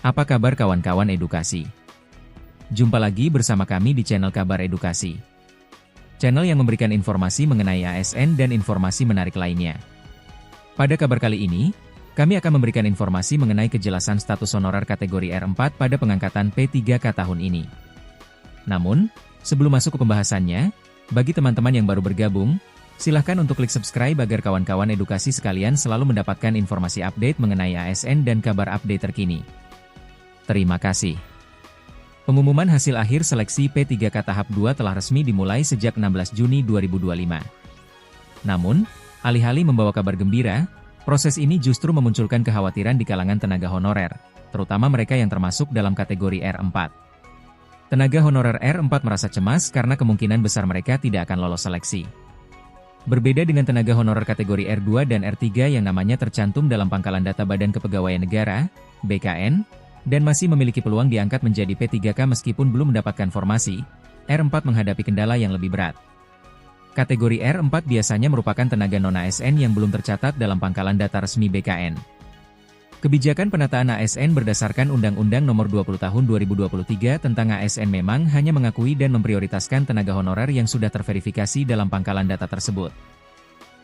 Apa kabar kawan-kawan edukasi? Jumpa lagi bersama kami di channel Kabar Edukasi. Channel yang memberikan informasi mengenai ASN dan informasi menarik lainnya. Pada kabar kali ini, kami akan memberikan informasi mengenai kejelasan status honorer kategori R4 pada pengangkatan P3K tahun ini. Namun, sebelum masuk ke pembahasannya, bagi teman-teman yang baru bergabung, silahkan untuk klik subscribe agar kawan-kawan edukasi sekalian selalu mendapatkan informasi update mengenai ASN dan kabar update terkini. Terima kasih. Pengumuman hasil akhir seleksi P3K tahap 2 telah resmi dimulai sejak 16 Juni 2025. Namun, alih-alih membawa kabar gembira, proses ini justru memunculkan kekhawatiran di kalangan tenaga honorer, terutama mereka yang termasuk dalam kategori R4. Tenaga honorer R4 merasa cemas karena kemungkinan besar mereka tidak akan lolos seleksi. Berbeda dengan tenaga honorer kategori R2 dan R3 yang namanya tercantum dalam pangkalan data Badan Kepegawaian Negara, BKN, dan masih memiliki peluang diangkat menjadi P3K meskipun belum mendapatkan formasi, R4 menghadapi kendala yang lebih berat. Kategori R4 biasanya merupakan tenaga non-ASN yang belum tercatat dalam pangkalan data resmi BKN. Kebijakan penataan ASN berdasarkan Undang-Undang Nomor 20 Tahun 2023 tentang ASN memang hanya mengakui dan memprioritaskan tenaga honorer yang sudah terverifikasi dalam pangkalan data tersebut.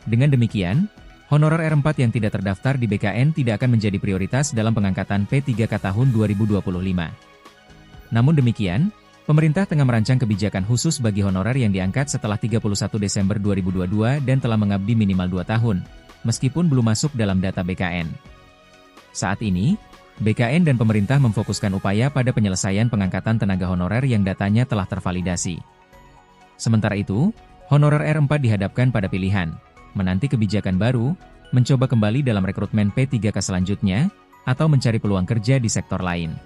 Dengan demikian, honorer R4 yang tidak terdaftar di BKN tidak akan menjadi prioritas dalam pengangkatan P3K tahun 2025. Namun demikian, pemerintah tengah merancang kebijakan khusus bagi honorer yang diangkat setelah 31 Desember 2022 dan telah mengabdi minimal 2 tahun, meskipun belum masuk dalam data BKN. Saat ini, BKN dan pemerintah memfokuskan upaya pada penyelesaian pengangkatan tenaga honorer yang datanya telah tervalidasi. Sementara itu, honorer R4 dihadapkan pada pilihan menanti kebijakan baru, mencoba kembali dalam rekrutmen P3K selanjutnya, atau mencari peluang kerja di sektor lain.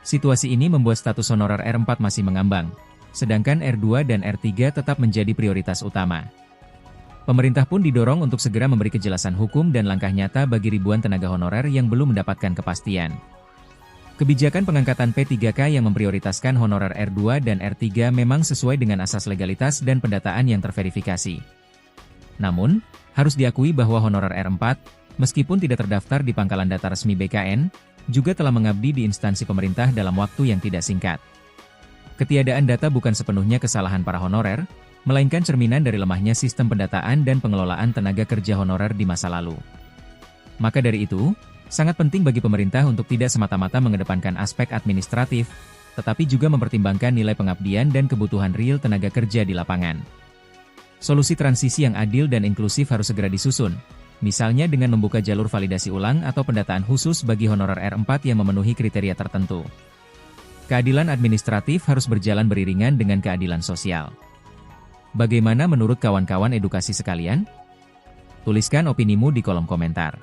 Situasi ini membuat status honorer R4 masih mengambang, sedangkan R2 dan R3 tetap menjadi prioritas utama. Pemerintah pun didorong untuk segera memberi kejelasan hukum dan langkah nyata bagi ribuan tenaga honorer yang belum mendapatkan kepastian. Kebijakan pengangkatan P3K yang memprioritaskan honorer R2 dan R3 memang sesuai dengan asas legalitas dan pendataan yang terverifikasi. Namun, harus diakui bahwa honorer R4, meskipun tidak terdaftar di pangkalan data resmi BKN, juga telah mengabdi di instansi pemerintah dalam waktu yang tidak singkat. Ketiadaan data bukan sepenuhnya kesalahan para honorer, melainkan cerminan dari lemahnya sistem pendataan dan pengelolaan tenaga kerja honorer di masa lalu. Maka dari itu, sangat penting bagi pemerintah untuk tidak semata-mata mengedepankan aspek administratif, tetapi juga mempertimbangkan nilai pengabdian dan kebutuhan real tenaga kerja di lapangan. Solusi transisi yang adil dan inklusif harus segera disusun, misalnya dengan membuka jalur validasi ulang atau pendataan khusus bagi honorer R4 yang memenuhi kriteria tertentu. Keadilan administratif harus berjalan beriringan dengan keadilan sosial. Bagaimana menurut kawan-kawan edukasi sekalian? Tuliskan opinimu di kolom komentar.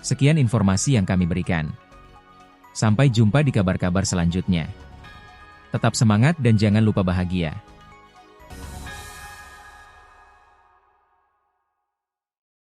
Sekian informasi yang kami berikan. Sampai jumpa di kabar-kabar selanjutnya. Tetap semangat dan jangan lupa bahagia.